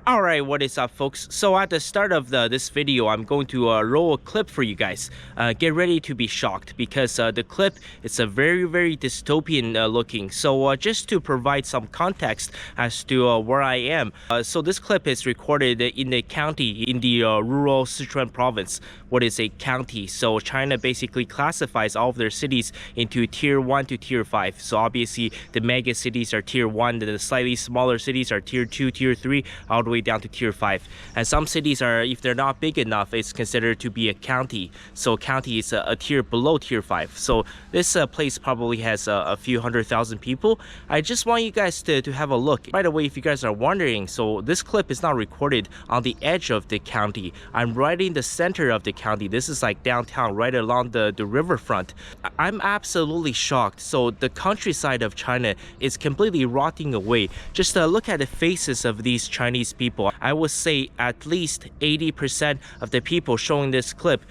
Alright, what is up folks? So at the start of this video, I'm going to roll a clip for you guys. Get ready to be shocked because the clip is a very dystopian looking. So just to provide some context as to where I am. So this clip is recorded in a county in the rural Sichuan province. What is a county? So China basically classifies all of their cities into tier 1 to tier 5. So obviously the mega cities are tier 1, the slightly smaller cities are tier 2, tier 3, all the way down to tier 5. And some cities are, if they're not big enough, it's considered to be a county. So county is a tier below tier 5. So this place probably has a few 100,000 people. I just want you guys to have a look. By the way, if you guys are wondering, so this clip is not recorded on the edge of the county. I'm right in the center of the county. This is like downtown, right along the riverfront. I'm absolutely shocked. So the countryside of China is completely rotting away. Just look at the faces of these Chinese people. I would say at least 80% of the people showing this clip,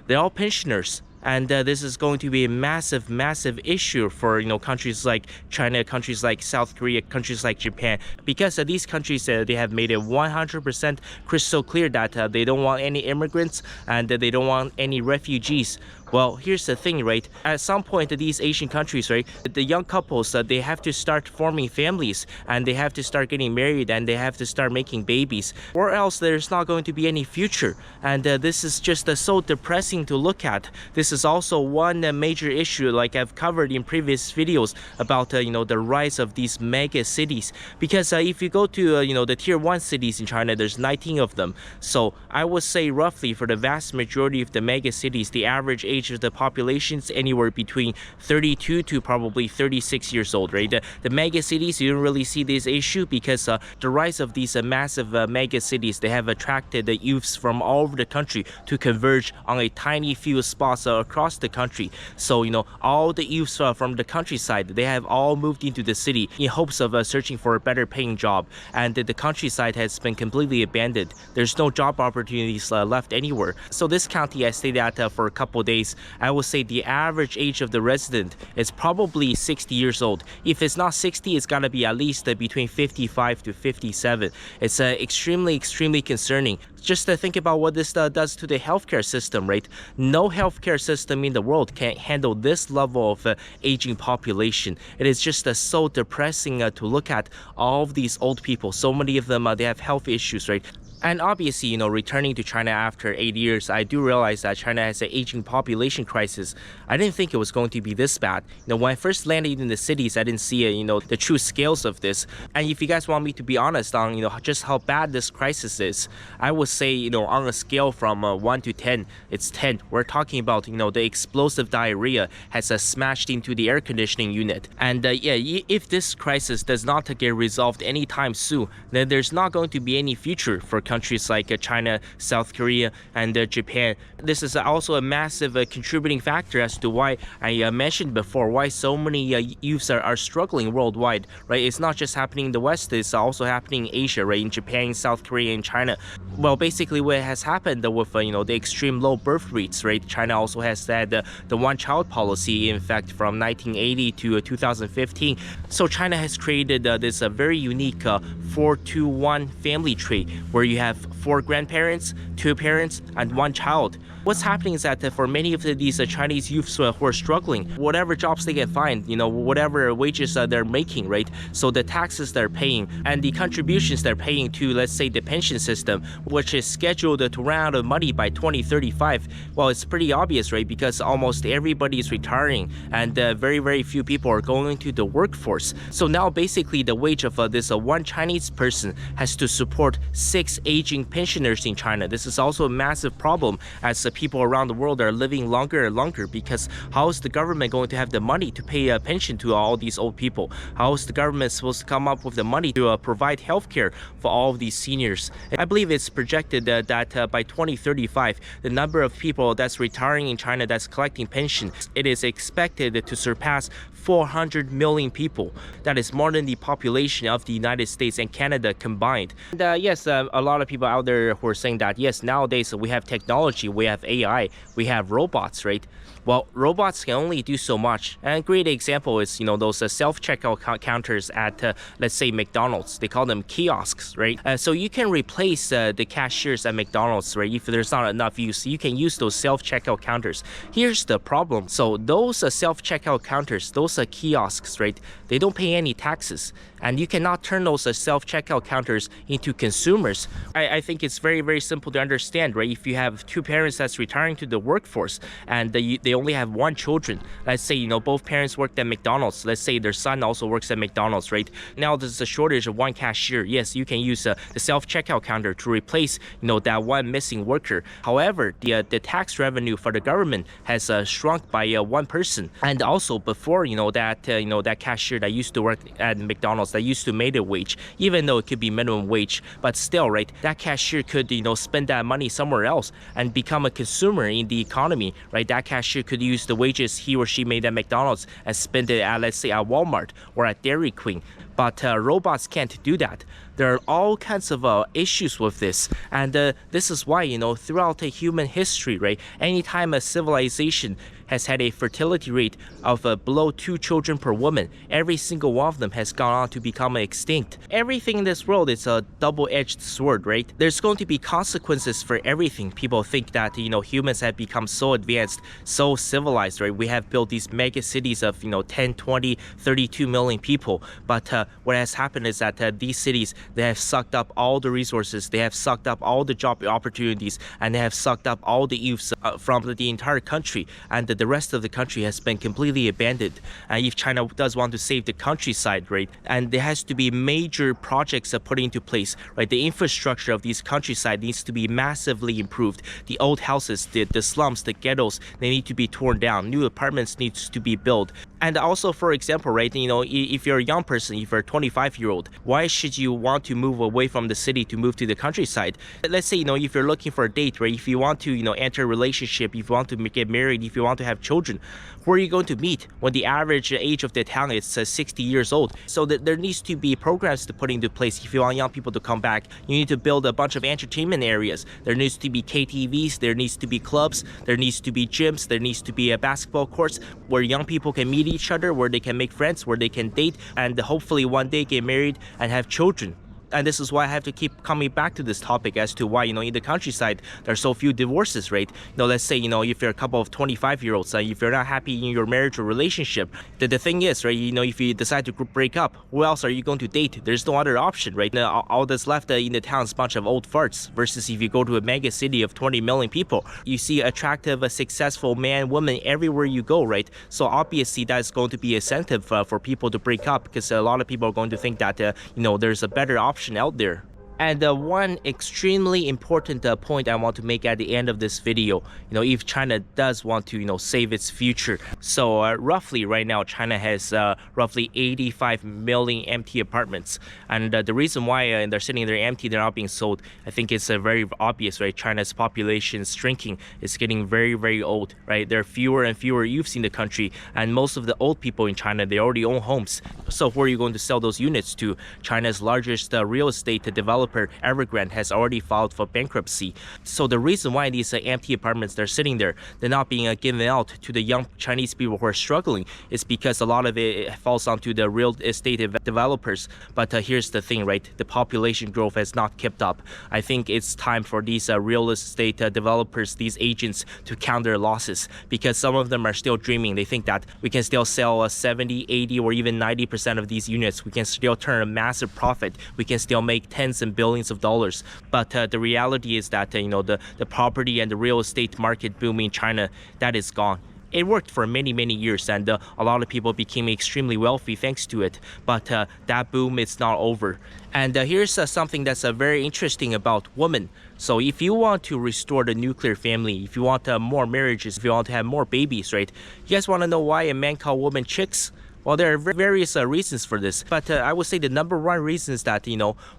they're all pensioners. And this is going to be a massive issue for countries like China, countries like South Korea, countries like Japan, because these countries they have made it 100% crystal clear that they don't want any immigrants and they don't want any refugees. Well, here's the thing, right? At some point, these Asian countries, right, the young couples, they have to start forming families and they have to start getting married and they have to start making babies, or else there's not going to be any future. And this is just so depressing to look at. This is also one major issue, like I've covered in previous videos about the rise of these mega cities. Because if you go to the tier 1 cities in China, there's 19 of them. So I would say roughly for the vast majority of the mega cities, the average age of the population is anywhere between 32 to probably 36 years old, right? The mega cities, you don't really see this issue because the rise of these massive mega cities, they have attracted the youths from all over the country to converge on a tiny few spots across the country. So all the youths from the countryside, they have all moved into the city in hopes of searching for a better paying job, and the countryside has been completely abandoned. There's no job opportunities left anywhere. So this county, I stayed at for a couple days. I would say the average age of the resident is probably 60 years old. If it's not 60, it's gotta be at least between 55 to 57. It's extremely concerning. Just think about what this does to the healthcare system, right? No healthcare system in the world can handle this level of aging population. It is just so depressing to look at all of these old people. So many of them, they have health issues, right? And obviously, returning to China after 8 years, I do realize that China has an aging population crisis. I didn't think it was going to be this bad. When I first landed in the cities, I didn't see the true scales of this. And if you guys want me to be honest on just how bad this crisis is, I would say on a scale from 1 to 10, it's 10. We're talking about the explosive diarrhea has smashed into the air conditioning unit. And yeah, if this crisis does not get resolved anytime soon, then there's not going to be any future for countries like China, South Korea, and Japan. This is also a massive contributing factor as to why I mentioned before why so many youths are struggling worldwide, right? It's not just happening in the West, it's also happening in Asia, right? In Japan, South Korea, and China. Well, basically what has happened with the extreme low birth rates, right? China also has had the one-child policy, in fact, from 1980 to 2015. So China has created this very unique 4-to-1 family tree where you have 4 grandparents, 2 parents, and 1 child. What's happening is that for many of these Chinese youths who are struggling, whatever jobs they can find, whatever wages they're making, right? So the taxes they're paying and the contributions they're paying to, let's say, the pension system, which is scheduled to run out of money by 2035, well, it's pretty obvious, right? Because almost everybody is retiring and very few people are going into the workforce. So now basically the wage of this one Chinese person has to support 6 aging pensioners in China. This is also a massive problem as people around the world are living longer and longer, because how is the government going to have the money to pay a pension to all these old people? How is the government supposed to come up with the money to provide healthcare for all of these seniors? I believe it's projected that by 2035, the number of people that's retiring in China that's collecting pension, it is expected to surpass 400 million people. That is more than the population of the United States and Canada combined. And yes, a lot lot of people out there who are saying that, yes, nowadays we have technology, we have AI, we have robots, right? Well, robots can only do so much. And a great example is, those self-checkout counters at, let's say, McDonald's. They call them kiosks, right? So you can replace the cashiers at McDonald's, right? If there's not enough use, you can use those self-checkout counters. Here's the problem. So those self-checkout counters, those kiosks, right? They don't pay any taxes. And you cannot turn those self-checkout counters into consumers. I think it's very, very simple to understand, right? If you have two parents that's retiring to the workforce and they only have one children, let's say, both parents worked at McDonald's. Let's say their son also works at McDonald's, right? Now there's a shortage of one cashier. Yes, you can use the self-checkout counter to replace, that one missing worker. However, the tax revenue for the government has shrunk by one person. And also before, that cashier that used to work at McDonald's, that used to make a wage, even though it could be minimum wage, but still, right, that cashier could, spend that money somewhere else and become a consumer in the economy, right? That cashier could use the wages he or she made at McDonald's and spend it at, let's say, at Walmart or at Dairy Queen. But robots can't do that. There are all kinds of issues with this, and this is why, throughout human history, right, anytime a civilization has had a fertility rate of below 2 children per woman, every single one of them has gone on to become extinct. Everything in this world is a double-edged sword, right? There's going to be consequences for everything. People think that, humans have become so advanced, so civilized, right? We have built these mega cities of, 10, 20, 32 million people. But what has happened is that these cities, they have sucked up all the resources, they have sucked up all the job opportunities, and they have sucked up all the youths from the entire country. And the rest of the country has been completely abandoned. And if China does want to save the countryside, right, and there has to be major projects put into place, right, the infrastructure of these countryside needs to be massively improved. The old houses, the slums, the ghettos, they need to be torn down. New apartments needs to be built. And also, for example, right, if you're a young person, if you're a 25-year-old, why should you want to move away from the city to move to the countryside? Let's say, if you're looking for a date, right, if you want to, enter a relationship, if you want to get married, if you want to have children, where are you going to meet when the average age of the town is 60 years old? So that there needs to be programs to put into place. If you want young people to come back, you need to build a bunch of entertainment areas. There needs to be KTVs, there needs to be clubs, there needs to be gyms, there needs to be basketball courts where young people can meet each other, where they can make friends, where they can date, and hopefully one day get married and have children. And this is why I have to keep coming back to this topic as to why, in the countryside, there are so few divorces, right? Let's say, if you're a couple of 25-year-olds, if you're not happy in your marriage or relationship, the thing is, right, if you decide to break up, who else are you going to date? There's no other option, right? All that's left in the town is a bunch of old farts, versus if you go to a mega city of 20 million people, you see attractive, successful man, woman everywhere you go, right? So obviously that's going to be incentive for people to break up, because a lot of people are going to think that, there's a better option out there. And one extremely important point I want to make at the end of this video, if China does want to, save its future. So roughly right now, China has roughly 85 million empty apartments. And the reason why they're sitting there empty, they're not being sold, I think it's very obvious, right? China's population is shrinking. It's getting very, very old, right? There are fewer and fewer youths in the country. And most of the old people in China, they already own homes. So where are you going to sell those units to? China's largest real estate developer, Evergrande, has already filed for bankruptcy. So the reason why these empty apartments, they're sitting there, they're not being given out to the young Chinese people who are struggling, is because a lot of it falls onto the real estate developers. But here's the thing, right? The population growth has not kept up. I think it's time for these real estate developers, these agents, to count their losses, because some of them are still dreaming. They think that we can still sell 70, 80, or even 90% of these units. We can still turn a massive profit. We can still make tens and billions of dollars. But the reality is that the property and the real estate market boom in China, that is gone. It worked for many years, and a lot of people became extremely wealthy thanks to it. But that boom is not over. And here's something that's very interesting about women. So if you want to restore the nuclear family, if you want more marriages, if you want to have more babies, right? You guys want to know why a man called women chicks? Well, there are various reasons for this, but I would say the number one reason is that,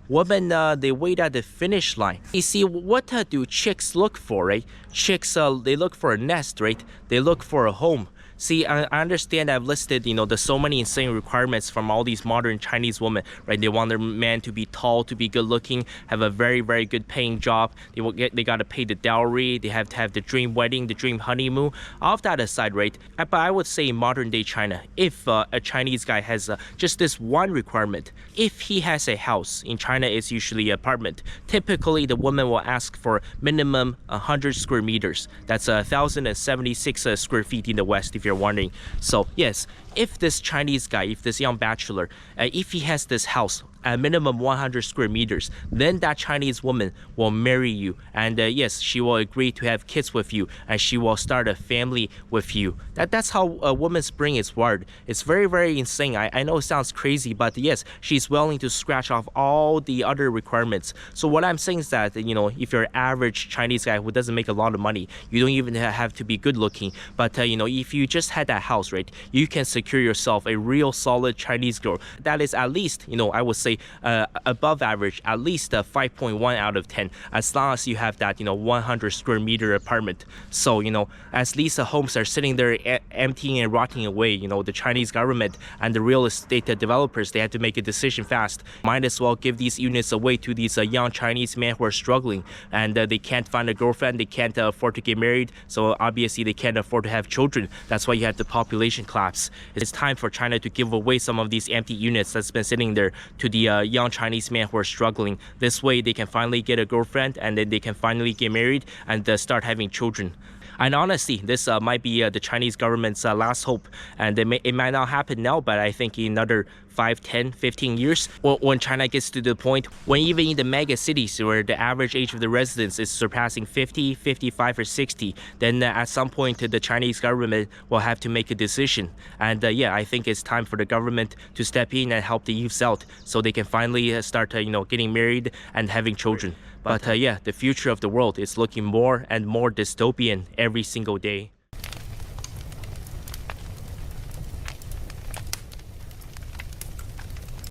women, they wait at the finish line. You see, what do chicks look for, right? Chicks, they look for a nest, right? They look for a home. See, I understand I've listed, there's so many insane requirements from all these modern Chinese women, right? They want their man to be tall, to be good looking, have a very, very good paying job. They got to pay the dowry. They have to have the dream wedding, the dream honeymoon. All of that aside, right? But I would say in modern day China, if a Chinese guy has just this one requirement, if he has a house, in China it's usually an apartment. Typically, the woman will ask for minimum 100 square meters. That's 1,076 square feet in the West, if you're wondering. So yes, if this Chinese guy, if this young bachelor, if he has this house at minimum 100 square meters, then that Chinese woman will marry you, and yes, she will agree to have kids with you, and she will start a family with you. That's how a woman's brain is wired. It's very, very insane. I know it sounds crazy, but yes, she's willing to scratch off all the other requirements. So what I'm saying is that, if you're an average Chinese guy who doesn't make a lot of money, you don't even have to be good looking, but if you just had that house, right, you can secure yourself a real solid Chinese girl that is at least, I would say, above average, at least a 5.1 out of 10, as long as you have that 100 square meter apartment. So as these homes are sitting there emptying and rotting away, the Chinese government and the real estate developers, they had to make a decision fast. Might as well give these units away to these young Chinese men who are struggling, and they can't find a girlfriend, they can't afford to get married, so obviously they can't afford to have children. That's why you have the population collapse. It's time for China to give away some of these empty units that's been sitting there to the young Chinese men who are struggling. This way they can finally get a girlfriend, and then they can finally get married and start having children. And honestly, this might be the Chinese government's last hope, and it might not happen now, but I think in another 5, 10, 15 years, when China gets to the point when even in the mega cities where the average age of the residents is surpassing 50, 55, or 60, then at some point the Chinese government will have to make a decision. And yeah, I think it's time for the government to step in and help the youths out so they can finally start getting married and having children. But yeah, the future of the world is looking more and more dystopian every single day.